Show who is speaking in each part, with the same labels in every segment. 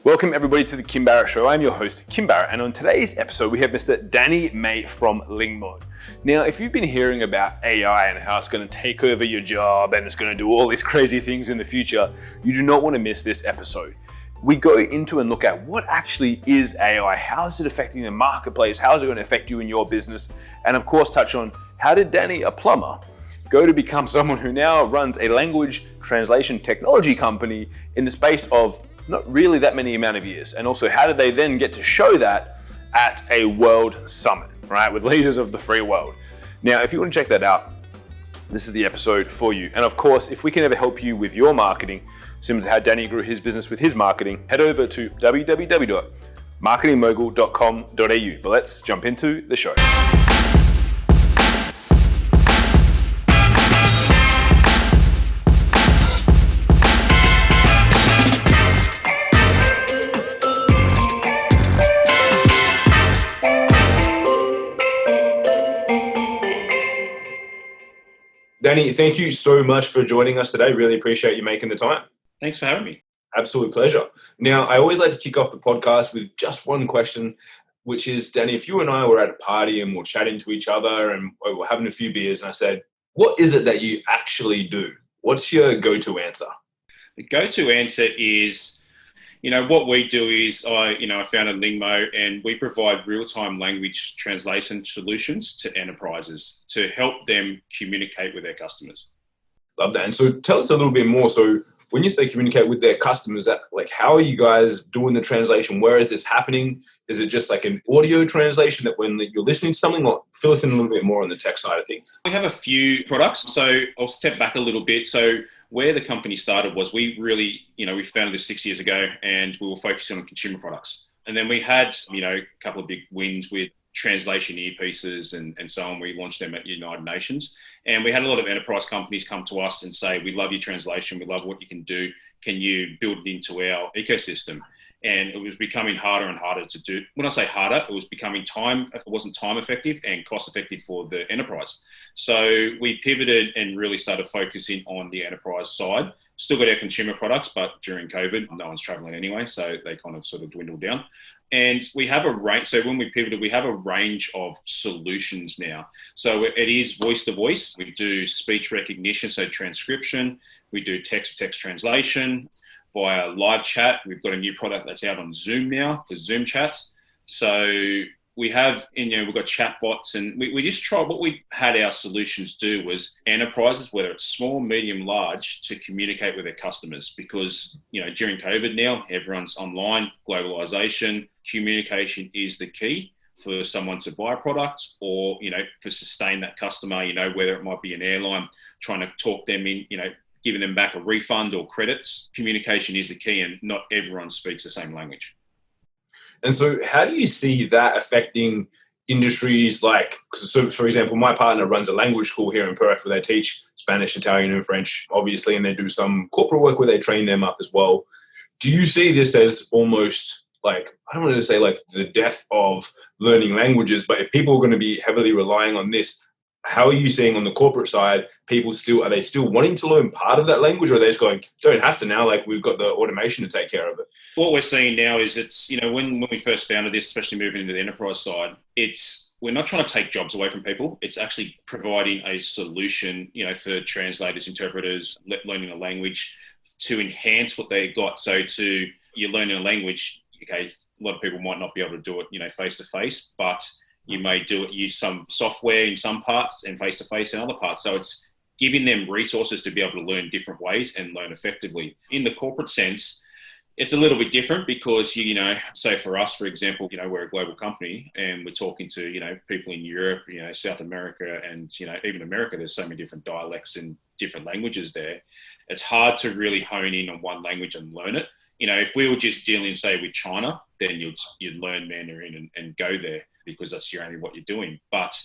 Speaker 1: Welcome everybody to the Kim Barrett Show. I'm your host, Kim Barrett, and on today's episode we have Mr. Danny May from Lingmo. Now, if you've been hearing about AI and how it's going to take over your job and it's going to do all these crazy things in the future, you do not want to miss this episode. We go into and look at what actually is AI, how is it affecting the marketplace, how is it going to affect you in your business, and of course touch on how did Danny, a plumber, go to become someone who now runs a language translation technology company in the space of not really that many amount of years. And also, how did they then get to show that at a world summit, right, with leaders of the free world? Now, if you want to check that out, this is the episode for you. And of course, if we can ever help you with your marketing, similar to how Danny grew his business with his marketing, head over to www.marketingmogul.com.au. But let's jump into the show. Danny, thank you so much for joining us today. Really appreciate you making the time.
Speaker 2: Thanks for having me.
Speaker 1: Absolute pleasure. Now, I always like to kick off the podcast with just one question, which is, Danny, if you and I were at a party and we're chatting to each other and we're having a few beers and I said, what is it that you actually do? What's your go-to answer?
Speaker 2: The go-to answer is, what we do is I founded Lingmo, and we provide real-time language translation solutions to enterprises to help them communicate with their customers.
Speaker 1: Love that. And so tell us a little bit more. So when you say communicate with their customers, how are you guys doing the translation? Where is this happening? Is it just like an audio translation that when you're listening to something, or fill us in a little bit more on the tech side of things?
Speaker 2: We have a few products. So I'll step back a little bit. So where the company started was we really, we founded this 6 years ago, and we were focusing on consumer products. And then we had, a couple of big wins with translation earpieces and so on. We launched them at United Nations. And we had a lot of enterprise companies come to us and say, we love your translation. We love what you can do. Can you build it into our ecosystem? And it was becoming harder and harder to do. When I say harder, it was becoming it wasn't time effective and cost effective for the enterprise. So we pivoted and really started focusing on the enterprise side. Still got our consumer products, but during COVID, no one's traveling anyway, so they kind of sort of dwindled down. And we have a range. So when we pivoted, we have a range of solutions now. So it is voice to voice. We do speech recognition, so transcription. We do text-to-text translation. Via live chat, we've got a new product that's out on Zoom now for Zoom chats. So we have, we've got chat bots, and we just tried. What we had our solutions do was enterprises, whether it's small, medium, large, to communicate with their customers, because, during COVID now, everyone's online, globalization, communication is the key for someone to buy a product or, for sustain that customer, whether it might be an airline trying to talk them in, giving them back a refund or credits. Communication is the key, and not everyone speaks the same language.
Speaker 1: And so how do you see that affecting industries so for example, my partner runs a language school here in Perth where they teach Spanish, Italian, and French, obviously, and they do some corporate work where they train them up as well. Do you see this as almost I don't want to say the death of learning languages, but if people are going to be heavily relying on this, how are you seeing on the corporate side, are they still wanting to learn part of that language, or are they just going, don't have to now, we've got the automation to take care of it?
Speaker 2: What we're seeing now is it's, when we first founded this, especially moving into the enterprise side, we're not trying to take jobs away from people. It's actually providing a solution, for translators, interpreters, learning a language to enhance what they got. So you're learning a language, okay, a lot of people might not be able to do it, face to face, but you may use some software in some parts and face-to-face in other parts. So it's giving them resources to be able to learn different ways and learn effectively. In the corporate sense, it's a little bit different because, say for us, for example, we're a global company and we're talking to, people in Europe, South America and, even America. There's so many different dialects and different languages there. It's hard to really hone in on one language and learn it. If we were just dealing, say, with China, then you'd learn Mandarin and go there, because that's only what you're doing. But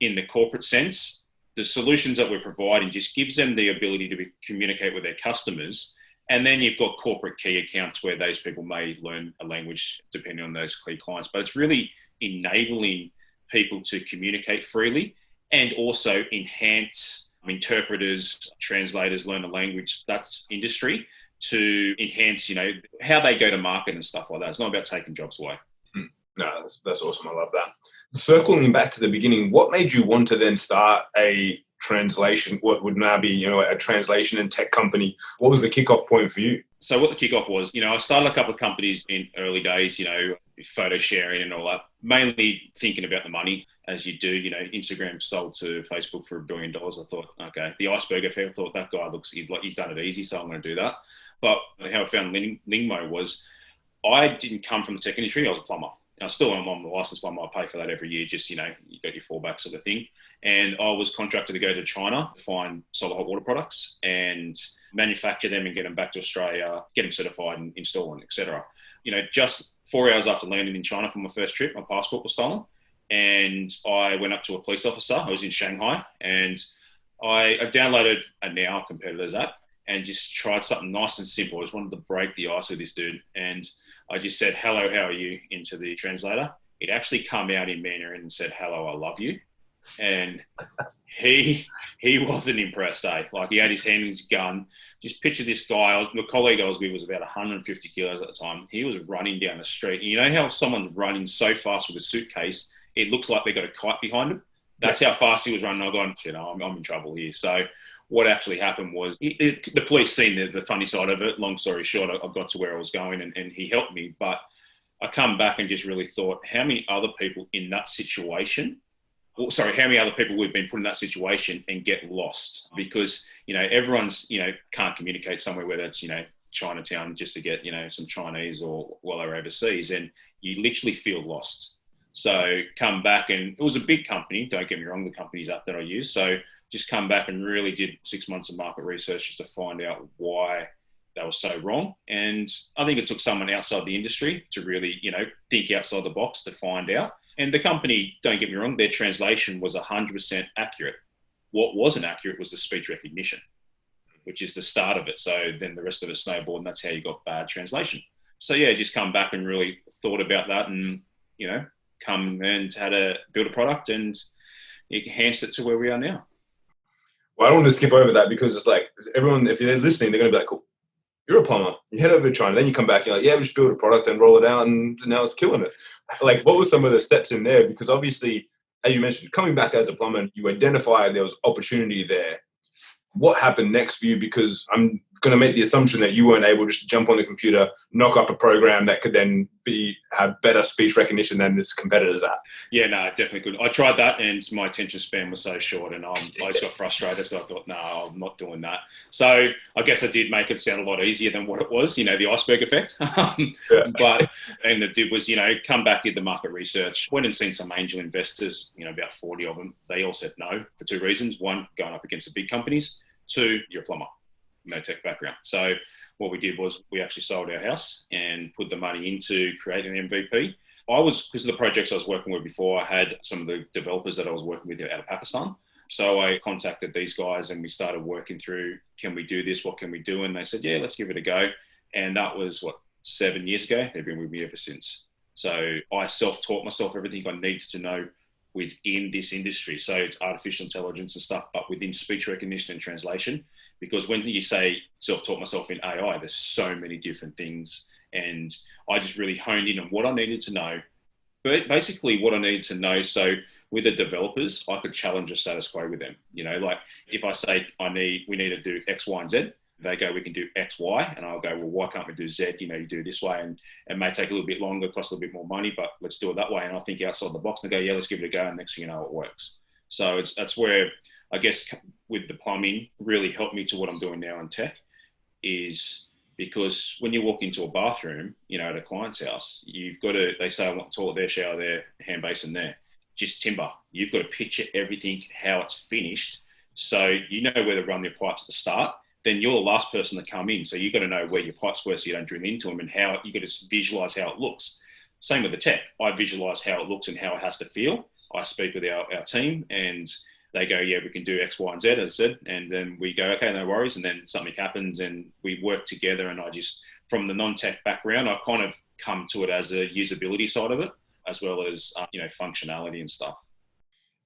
Speaker 2: in the corporate sense, the solutions that we're providing just gives them the ability to communicate with their customers. And then you've got corporate key accounts where those people may learn a language depending on those key clients. But it's really enabling people to communicate freely and also enhance interpreters, translators, learn a language, that's industry. to enhance, how they go to market and stuff like that. It's not about taking jobs away.
Speaker 1: No, that's awesome. I love that. Circling back to the beginning, what made you want to then start a translation, what would now be, a translation and tech company? What was the kickoff point for you?
Speaker 2: So what the kickoff was, I started a couple of companies in early days, photo sharing and all that, mainly thinking about the money as you do. Instagram sold to Facebook for $1 billion. I thought, okay, the iceberg effect, I thought that guy looks, he's done it easy, so I'm going to do that. But how I found Lingmo was, I didn't come from the tech industry. I was a plumber. I still am on the licensed plumber. I pay for that every year. Just, you got your fallback sort of thing. And I was contracted to go to China to find solar hot water products and manufacture them and get them back to Australia, get them certified and install them, etc. Just 4 hours after landing in China from my first trip, my passport was stolen. And I went up to a police officer. I was in Shanghai, and I downloaded a Now competitor's app and just tried something nice and simple. I just wanted to break the ice with this dude. And I just said, hello, how are you, into the translator. It actually come out in Mandarin and said, hello, I love you. And he wasn't impressed, Like, he had his hand in his gun. Just picture this guy. My colleague I was with was about 150 kilos at the time. He was running down the street. And you know how someone's running so fast with a suitcase, it looks like they got a kite behind him? That's how fast he was running. I gone, I'm in trouble here. So what actually happened was the police seen the funny side of it. Long story short, I got to where I was going and he helped me. But I come back and just really thought, how many other people in that situation, how many other people we've been put in that situation and get lost? Because, everyone's, can't communicate somewhere, whether it's, Chinatown just to get, some Chinese or while they're overseas, and you literally feel lost. So come back, and it was a big company, don't get me wrong, the company's app that I use. So just come back and really did 6 months of market research just to find out why they were so wrong. And I think it took someone outside the industry to really, think outside the box to find out. And the company, don't get me wrong, their translation was 100% accurate. What wasn't accurate was the speech recognition, which is the start of it. So then the rest of it snowballed, and that's how you got bad translation. So yeah, just come back and really thought about that and, come and had to build a product and enhanced it to where we are now.
Speaker 1: Well, I don't want to skip over that because it's like everyone, if they're listening, they're going to be like, cool, you're a plumber. You head over to China, then you come back, you're like, yeah, we just build a product and roll it out, and now it's killing it. Like, what were some of the steps in there? Because obviously, as you mentioned, coming back as a plumber, you identified there was opportunity there. What happened next for you? Because I'm going to make the assumption that you weren't able just to jump on the computer, knock up a program that could then have better speech recognition than this competitor's app.
Speaker 2: Yeah, no, definitely could. I tried that, and my attention span was so short, and I just got frustrated. So I thought, no, I'm not doing that. So I guess I did make it sound a lot easier than what it was. The iceberg effect. But and it did was, come back, did the market research, went and seen some angel investors. About 40 of them. They all said no for two reasons: one, going up against the big companies. Two, you're a plumber, no tech background. So what we did was we actually sold our house and put the money into creating an MVP. Because of the projects I was working with before, I had some of the developers that I was working with out of Pakistan. So I contacted these guys and we started working through, can we do this? What can we do? And they said, yeah, let's give it a go. And that was 7 years ago. They've been with me ever since. So I self-taught myself everything I needed to know within this industry. So it's artificial intelligence and stuff, but within speech recognition and translation. Because when you say self-taught myself in AI, there's so many different things. And I just really honed in on what I needed to know. But basically what I needed to know. So with the developers, I could challenge the status quo with them. Like if I say we need to do X, Y, and Z, they go, we can do X, Y. And I'll go, well, why can't we do Z? You do this way, and it may take a little bit longer, cost a little bit more money, but let's do it that way. And I think outside the box and go, yeah, let's give it a go. And next thing you know, it works. So that's where I guess with the plumbing really helped me to what I'm doing now in tech, is because when you walk into a bathroom, at a client's house, they say, I want toilet there, shower there, hand basin there, just timber. You've got to picture everything, how it's finished. So you know where to run your pipes at the start. Then you're the last person to come in. So you've got to know where your pipes were so you don't drill into them, and how you got to visualize how it looks. Same with the tech. I visualize how it looks and how it has to feel. I speak with our team and they go, yeah, we can do X, Y, and Z, as I said. And then we go, okay, no worries. And then something happens and we work together. And I just, from the non-tech background, I kind of come to it as a usability side of it, as well as, functionality and stuff.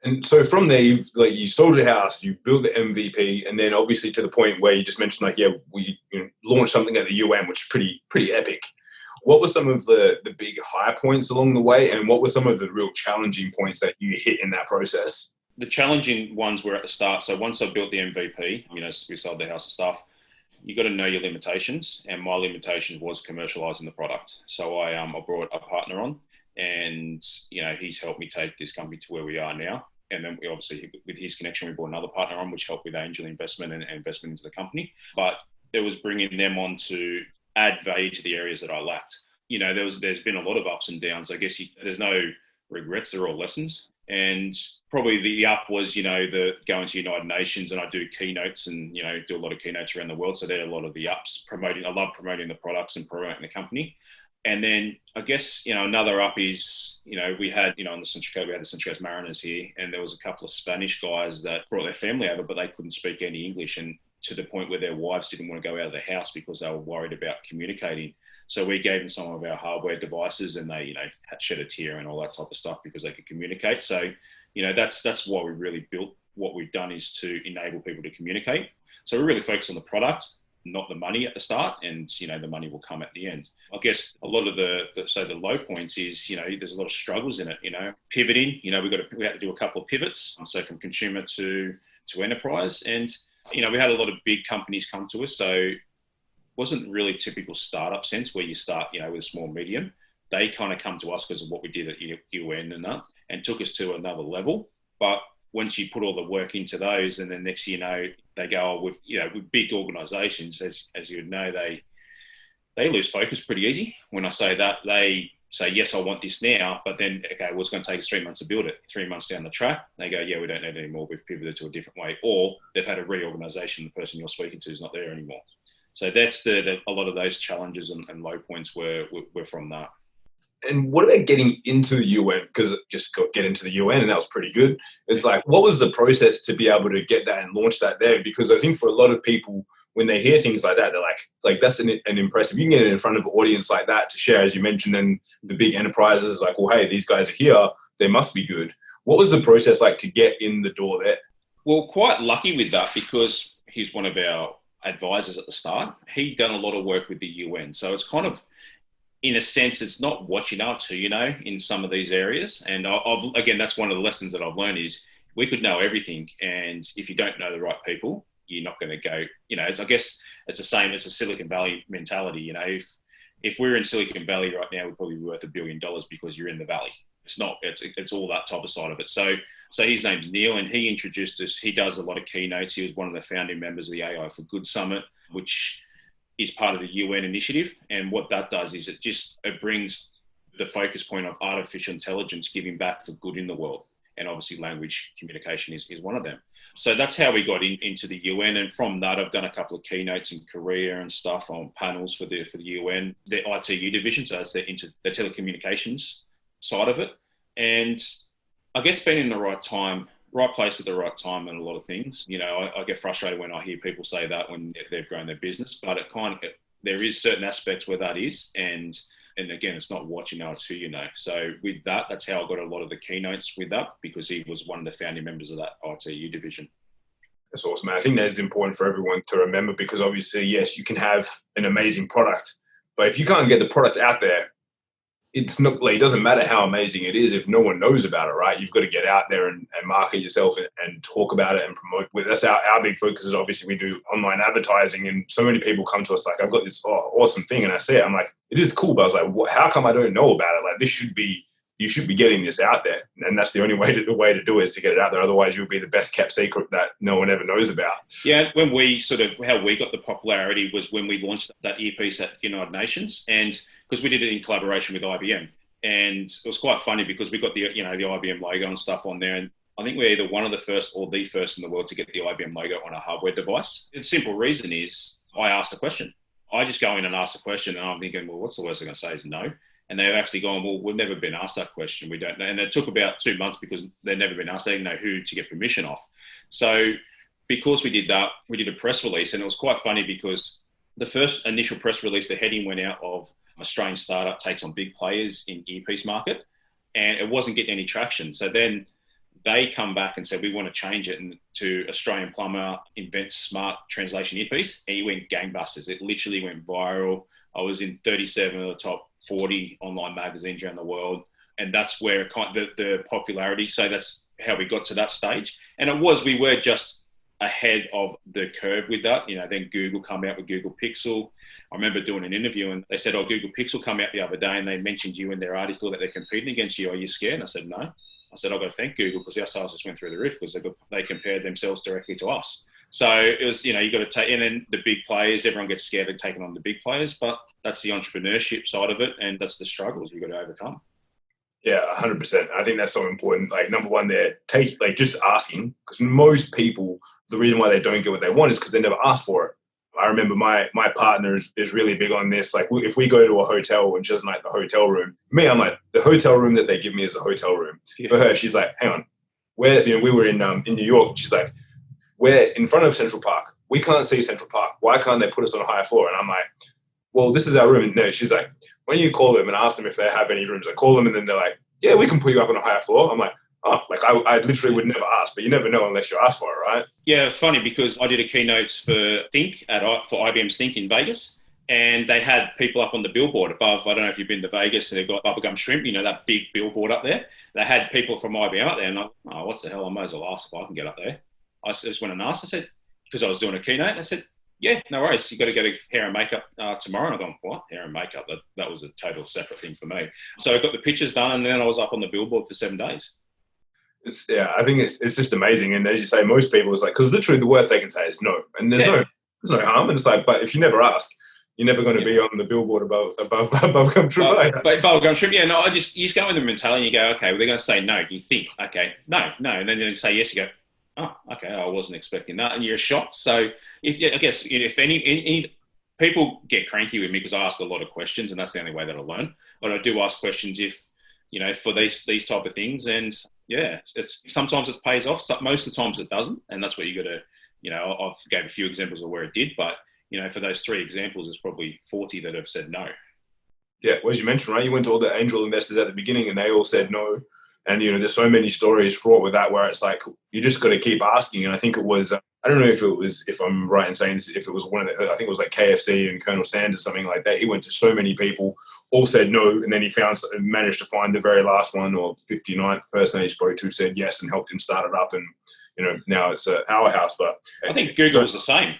Speaker 1: And so from there, you sold your house, you built the MVP, and then obviously to the point where you just mentioned we launched something at the UN, which is pretty epic. What were some of the big high points along the way, and what were some of the real challenging points that you hit in that process?
Speaker 2: The challenging ones were at the start. So once I built the MVP, we sold the house and stuff. You got to know your limitations, and my limitation was commercializing the product. So I brought a partner on, and he's helped me take this company to where we are now. And then we obviously, with his connection, we brought another partner on, which helped with angel investment and investment into the company. But it was bringing them on to add value to the areas that I lacked. There's been a lot of ups and downs. I guess there's no regrets; they're all lessons. And probably the up was, the going to United Nations, and I do keynotes and, do a lot of keynotes around the world. So they're a lot of the ups. I love promoting the products and promoting the company. And then I guess, another up is, we had, on the Central Coast, we had the Central Coast Mariners here, and there was a couple of Spanish guys that brought their family over, but they couldn't speak any English, and to the point where their wives didn't want to go out of the house because they were worried about communicating. So we gave them some of our hardware devices, and they, had shed a tear and all that type of stuff because they could communicate. So, that's why we really built what we've done, is to enable people to communicate. So we really focus on the product, not the money at the start, and the money will come at the end. I guess a lot of the low points is there's a lot of struggles in it. Pivoting. We had to do a couple of pivots. So from consumer to enterprise, and we had a lot of big companies come to us. So it wasn't really typical startup sense where you start with a small medium. They kind of come to us because of what we did at UN and took us to another level. But once you put all the work into those, and then next they go with big organizations, as you would know, they lose focus pretty easy. When I say that, they say, yes, I want this now, but then, okay, well, it's going to take us 3 months to build it. 3 months down the track, they go, yeah, we don't need it anymore. We've pivoted to a different way. Or they've had a reorganization. The person you're speaking to is not there anymore. So that's a lot of those challenges and low points were from that.
Speaker 1: And what about getting into the UN? Because just get into the UN, and that was pretty good. It's like, what was the process to be able to get that and launch that there? Because I think for a lot of people, when they hear things like that, they're like that's an impressive. You can get it in front of an audience like that to share, as you mentioned, and the big enterprises like, well, hey, these guys are here. They must be good. What was the process like to get in the door there?
Speaker 2: Well, quite lucky with that, because he's one of our advisors at the start. He'd done a lot of work with the UN. So it's kind of, in a sense, it's not what you know, it's who you know in some of these areas. And again, that's one of the lessons that I've learned is we could know everything. And if you don't know the right people, you're not going to go, I guess it's the same. It's a Silicon Valley mentality. If we're in Silicon Valley right now, we'd probably be worth $1 billion because you're in the Valley. It's not, it's all that type of side of it. So his name's Neil, and he introduced us. He does a lot of keynotes. He was one of the founding members of the AI for Good Summit, which is part of the UN initiative. And what that does is it brings the focus point of artificial intelligence giving back for good in the world. And obviously language communication is one of them. So that's how we got into the UN. And from that, I've done a couple of keynotes in Korea and stuff on panels for the UN, the ITU division. So it's the telecommunications side of it. And I guess being in the right time, right place at the right time and a lot of things. I get frustrated when I hear people say that when they've grown their business, but there is certain aspects where that is. And again, it's not what you know, it's who you know. So with that, that's how I got a lot of the keynotes with that, because he was one of the founding members of that ITU division.
Speaker 1: That's awesome, man. I think that is important for everyone to remember, because obviously, yes, you can have an amazing product, but if you can't get the product out there, it's not like, it doesn't matter how amazing it is if no one knows about it, right? You've got to get out there and market yourself and talk about it and promote. That's our big focus. Is obviously we do online advertising, and so many people come to us like, I've got this awesome thing, and I say it, I'm like, it is cool, but I was like, how come I don't know about it? Like, you should be getting this out there, and that's the only way to do it, is to get it out there. Otherwise, you'll be the best kept secret that no one ever knows about. Yeah,
Speaker 2: when how we got the popularity was when we launched that earpiece at United Nations, and because we did it in collaboration with IBM, and it was quite funny because we got the IBM logo and stuff on there, and I think we're either one of the first or the first in the world to get the IBM logo on a hardware device. The simple reason is I asked a question. I just go in and ask a question, and I'm thinking, well, what's the worst they're going to say is no. And they've actually gone, well, we've never been asked that question. We don't know. And it took about 2 months because they've never been asked. They didn't know who to get permission off. So because we did that, we did a press release. And it was quite funny because the first initial press release, the heading went out of Australian startup takes on big players in earpiece market. And it wasn't getting any traction. So then they come back and said, we want to change it to Australian plumber invents smart translation earpiece. And it went gangbusters. It literally went viral. I was in 37 of the top 40 online magazines around the world. And that's where the popularity, so that's how we got to that stage. And we were just ahead of the curve with that. Then Google come out with Google Pixel. I remember doing an interview and they said, Google Pixel come out the other day and they mentioned you in their article that they're competing against you. Are you scared? And I said, no. I said, I've got to thank Google because our sales just went through the roof because they compared themselves directly to us. So it was, you got to take, and then the big players, everyone gets scared of taking on the big players, but that's the entrepreneurship side of it. And that's the struggles you've got to overcome.
Speaker 1: Yeah, 100%. I think that's so important. Like, number one, just asking, because most people, the reason why they don't get what they want is because they never asked for it. I remember my partner is really big on this. Like, if we go to a hotel and she doesn't like the hotel room, for me, I'm like, the hotel room that they give me is a hotel room. Yeah. For her, she's like, hang on, we were in New York. She's like, we're in front of Central Park. We can't see Central Park. Why can't they put us on a higher floor? And I'm like, well, this is our room. And no, she's like, when you call them and ask them if they have any rooms, I call them and then they're like, yeah, we can put you up on a higher floor. I'm like, oh, like I literally would never ask, but you never know unless you ask for it, right?
Speaker 2: Yeah, it's funny because I did a keynote for IBM's Think in Vegas, and they had people up on the billboard above. I don't know if you've been to Vegas, and they've got bubblegum shrimp, that big billboard up there. They had people from IBM up there, and I'm like, oh, what's the hell? I might as well ask if I can get up there. I just went and asked. I said, because I was doing a keynote, I said, yeah, no worries. You got to go to hair and makeup tomorrow. And I'm going, what? Hair and makeup? That was a total separate thing for me. So I got the pictures done, and then I was up on the billboard for 7 days.
Speaker 1: I think it's just amazing. And as you say, most people is like, because literally the worst they can say is no, and there's no harm. And it's like, but if you never ask, you're never going to be on the billboard above bubblegum shrimp.
Speaker 2: But bubblegum shrimp, yeah. No, you just go with the mentality. And you go, okay, well, they're going to say no. You think, okay, no, and then they say yes. You go, oh, okay, I wasn't expecting that, and you're shocked. So if any people get cranky with me because I ask a lot of questions, and that's the only way that I learn. But I do ask questions if for these type of things, and yeah, it's sometimes it pays off. Most of the times it doesn't, and that's where you got to. I've gave a few examples of where it did, but for those 3 examples, there's probably 40 that have said no.
Speaker 1: Yeah, well, as you mentioned, right, you went to all the angel investors at the beginning, and they all said no. And, there's so many stories fraught with that where it's like, you just got to keep asking. And I think it was, I don't know if I'm right in saying this, if it was I think it was like KFC and Colonel Sanders, something like that. He went to so many people, all said no. And then he managed to find the very last one, or 59th person he spoke to said yes and helped him start it up. And, now it's a powerhouse. But
Speaker 2: I think Google was the same.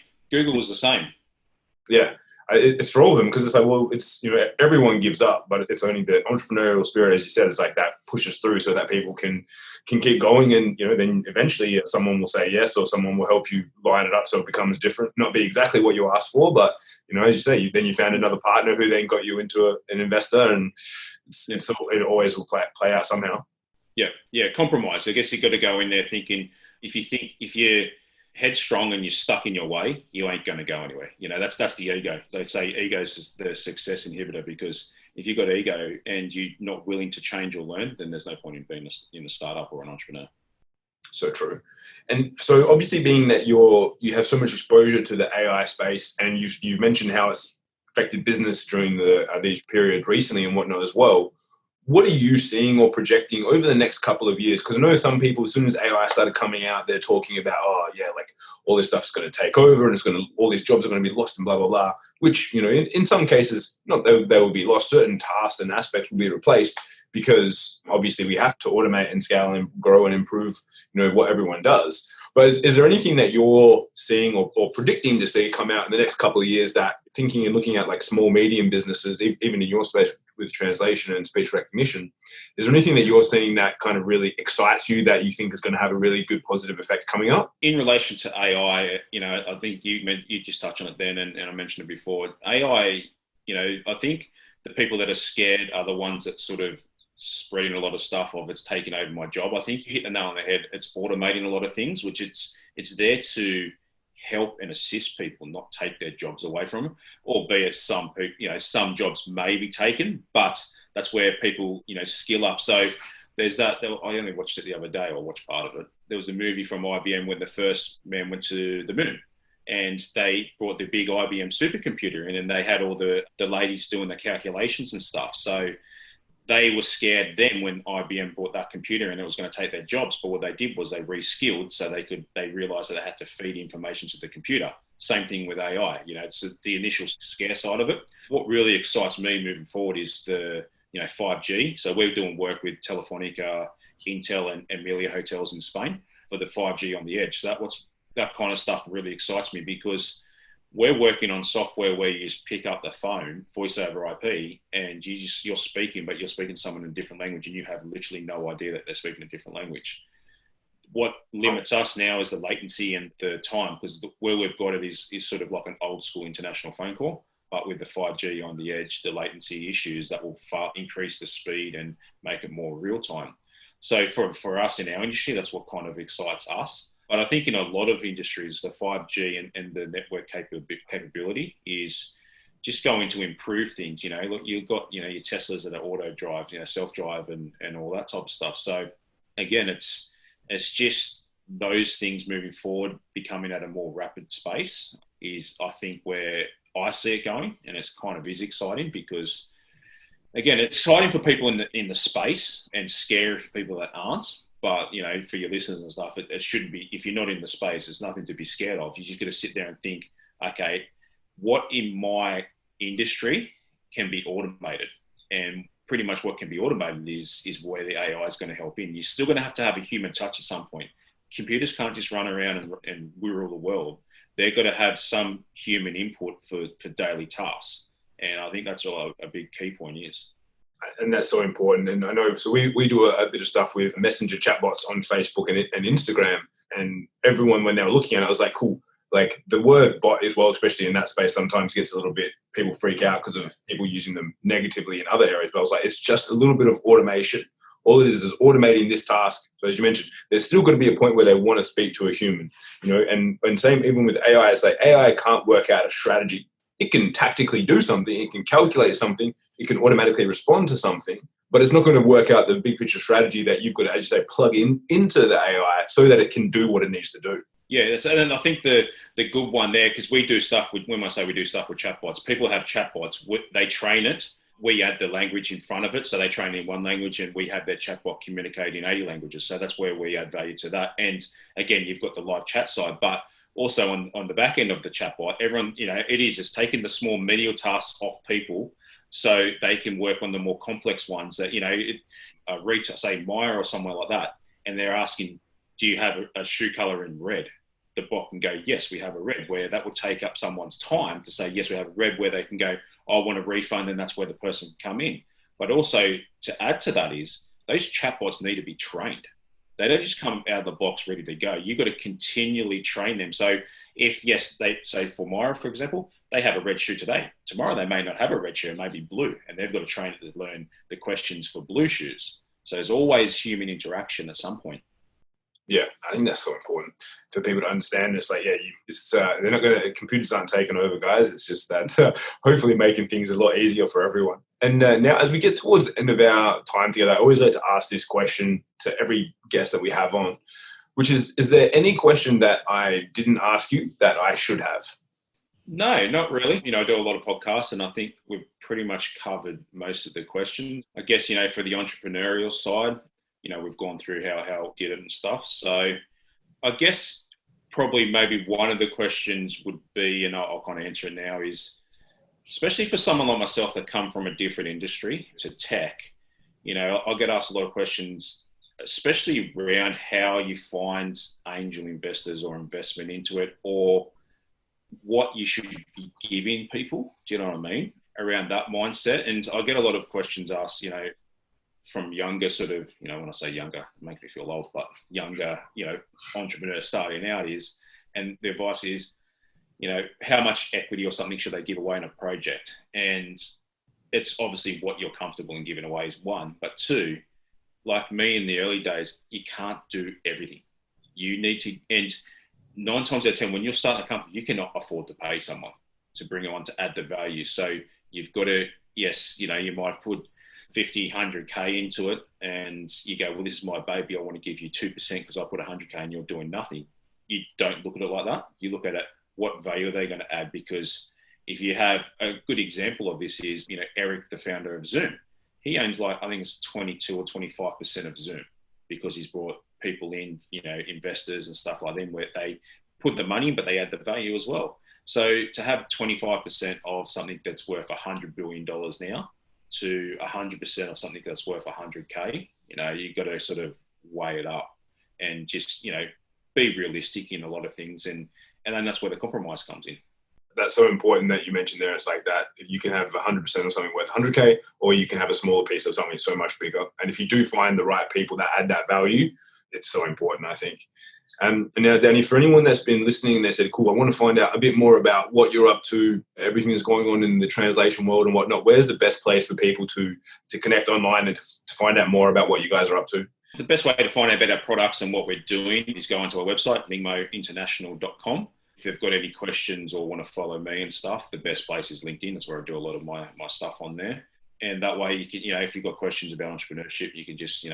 Speaker 1: Yeah. It's for all of them, because it's like, well, it's, everyone gives up, but it's only the entrepreneurial spirit, as you said, is like that pushes through so that people can keep going. And, then eventually someone will say yes, or someone will help you line it up so it becomes different, not be exactly what you asked for. But, as you say, then you found another partner who then got you into an investor, and it always will play out somehow.
Speaker 2: Yeah. Compromise. I guess you've got to go in there thinking, if you're headstrong and you're stuck in your way, you ain't going to go anywhere. That's the ego. They say ego is the success inhibitor, because if you've got ego and you're not willing to change or learn, then there's no point in being in a startup or an entrepreneur. So
Speaker 1: true. And so obviously, being that you have so much exposure to the AI space, and you've mentioned how it's affected business during these period recently and whatnot as well. What are you seeing or projecting over the next couple of years? Because I know some people, as soon as AI started coming out, they're talking about, like all this stuff's going to take over, and all these jobs are going to be lost and blah, blah, blah, which, in some cases, not that they will be lost, certain tasks and aspects will be replaced, because obviously we have to automate and scale and grow and improve, what everyone does. But is there anything that you're seeing or predicting to see come out in the next couple of years, that thinking and looking at like small, medium businesses, even in your space with translation and speech recognition, is there anything that you're seeing that kind of really excites you, that you think is going to have a really good positive effect coming up?
Speaker 2: In relation to AI, I think you just touched on it then, and I mentioned it before. AI, I think the people that are scared are the ones that sort of spreading a lot of stuff of it's taking over my job. I think you hit the nail on the head. It's automating a lot of things, which it's there to help and assist people, not take their jobs away from them. Albeit some people, some jobs may be taken, but that's where people, skill up. So there's that. I only watched it the other day, or watched part of it. There was a movie from IBM when the first man went to the moon, and they brought the big IBM supercomputer in, and they had all the ladies doing the calculations and stuff. So they were scared then when IBM bought that computer and it was going to take their jobs. But what they did was they reskilled so they realized that they had to feed information to the computer. Same thing with AI. It's the initial scare side of it. What really excites me moving forward is the 5G. So we're doing work with Telefonica, Intel, and Emilia Hotels in Spain for the 5G on the edge. So that kind of stuff really excites me, because we're working on software where you just pick up the phone, voice over IP, and you're speaking, but you're speaking to someone in a different language, and you have literally no idea that they're speaking a different language. What limits us now is the latency and the time, because where we've got it is sort of like an old school international phone call. But with the 5G on the edge, the latency issues that will far increase the speed and make it more real time. So for us in our industry, that's what kind of excites us. But I think in a lot of industries, the 5G and the network capability is just going to improve things. Look, you've got, your Teslas that are auto drive, self-drive and all that type of stuff. So again, it's just those things moving forward, becoming at a more rapid space is, I think, where I see it going. And it's kind of is exciting, because again, it's exciting for people in the space and scary for people that aren't. But, for your listeners and stuff, it shouldn't be. If you're not in the space, there's nothing to be scared of. You just got to sit there and think, okay, what in my industry can be automated? And pretty much what can be automated is where the AI is going to help in. You're still going to have a human touch at some point. Computers can't just run around and rule the world. They've got to have some human input for daily tasks. And I think that's all a big key point is.
Speaker 1: And that's so important. And I know, so we do a bit of stuff with messenger chatbots on Facebook and Instagram. And everyone, when they were looking at it, I was like, cool. Like the word bot as well, especially in that space, sometimes gets a little bit, people freak out because of people using them negatively in other areas. But I was like, it's just a little bit of automation. All it is automating this task. So as you mentioned, there's still got to be a point where they want to speak to a human, and same even with AI, it's like AI can't work out a strategy. It can tactically do something, it can calculate something, it can automatically respond to something, but it's not going to work out the big picture strategy that you've got to, as you say, plug into the AI so that it can do what it needs to do.
Speaker 2: Yeah, and then I think the good one there, because we do stuff with, when I say we do stuff with chatbots, people have chatbots, they train it, we add the language in front of it, so they train in one language and we have their chatbot communicate in 80 languages. So that's where we add value to that. And again, you've got the live chat side, but also on the back end of the chatbot, everyone, it's taking the small menial tasks off people so they can work on the more complex ones that, retail, say Myer or somewhere like that, and they're asking, do you have a shoe color in red? The bot can go, yes, we have a red, where that will take up someone's time to say, yes, we have a red, where they can go, I want a refund, and that's where the person can come in. But also to add to that is those chatbots need to be trained. They don't just come out of the box ready to go. You've got to continually train them. So if, yes, they say for Myra, for example, they have a red shoe today. Tomorrow they may not have a red shoe, it may be blue, and they've got to train it to learn the questions for blue shoes. So there's always human interaction at some point.
Speaker 1: Yeah, I think that's so important for people to understand. It's like, they're not going to, computers aren't taking over, guys. It's just that hopefully making things a lot easier for everyone. And now as we get towards the end of our time together, I always like to ask this question to every guest that we have on, which is there any question that I didn't ask you that I should have?
Speaker 2: No, not really. I do a lot of podcasts and I think we've pretty much covered most of the questions. I guess, for the entrepreneurial side, we've gone through how I did it and stuff. So I guess probably maybe one of the questions would be, and I'll kind of answer it now, is especially for someone like myself that come from a different industry to tech, I'll get asked a lot of questions, especially around how you find angel investors or investment into it, or what you should be giving people. Do you know what I mean? Around that mindset. And I get a lot of questions asked, from younger sort of, when I say younger, it makes me feel old, but younger, entrepreneurs starting out and the advice is, how much equity or something should they give away in a project? And it's obviously what you're comfortable in giving away is one, but two, like me in the early days, you can't do everything. You need to, and 9 times out of 10, when you're starting a company, you cannot afford to pay someone to bring it on to add the value. So you've got to, yes, you might put 50, 100K into it and you go, well, this is my baby. I want to give you 2% because I put 100K and you're doing nothing. You don't look at it like that. You look at it, what value are they going to add? Because if you have a good example of this is, Eric, the founder of Zoom, he owns like, I think it's 22 or 25% of Zoom, because he's brought people in, investors and stuff like them, where they put the money in, but they add the value as well. So to have 25% of something that's worth $100 billion now to 100% of something that's worth 100K, you've got to sort of weigh it up and just, be realistic in a lot of things. And then that's where the compromise comes in.
Speaker 1: That's so important that you mentioned there. It's like that. You can have 100% of something worth 100K, or you can have a smaller piece of something so much bigger. And if you do find the right people that add that value, it's so important, I think. And now, Danny, for anyone that's been listening and they said, cool, I want to find out a bit more about what you're up to, everything that's going on in the translation world and whatnot, where's the best place for people to connect online and to find out more about what you guys are up to?
Speaker 2: The best way to find out about our products and what we're doing is go onto our website, lingmointernational.com. If they've got any questions or want to follow me and stuff, the best place is LinkedIn. That's where I do a lot of my stuff on there. And that way you can, if you've got questions about entrepreneurship, you can just,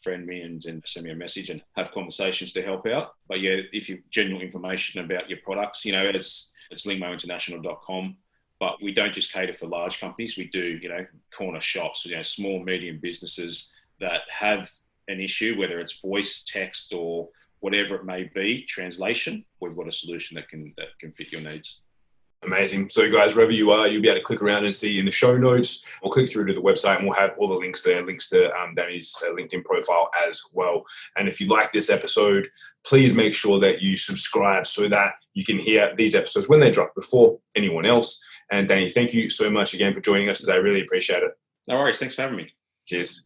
Speaker 2: friend me and send me a message and have conversations to help out. But yeah, if you have general information about your products, it's lingmointernational.com. But we don't just cater for large companies. We do, corner shops, small, medium businesses that have an issue, whether it's voice, text, or whatever it may be, translation. We've got a solution that can fit your needs.
Speaker 1: Amazing. So guys, wherever you are, you'll be able to click around and see in the show notes, or click through to the website and we'll have all the links there, links to Danny's LinkedIn profile as well. And if you like this episode, please make sure that you subscribe so that you can hear these episodes when they drop before anyone else. And Danny, thank you so much again for joining us today. I really appreciate it.
Speaker 2: No worries. Thanks for having me.
Speaker 1: Cheers.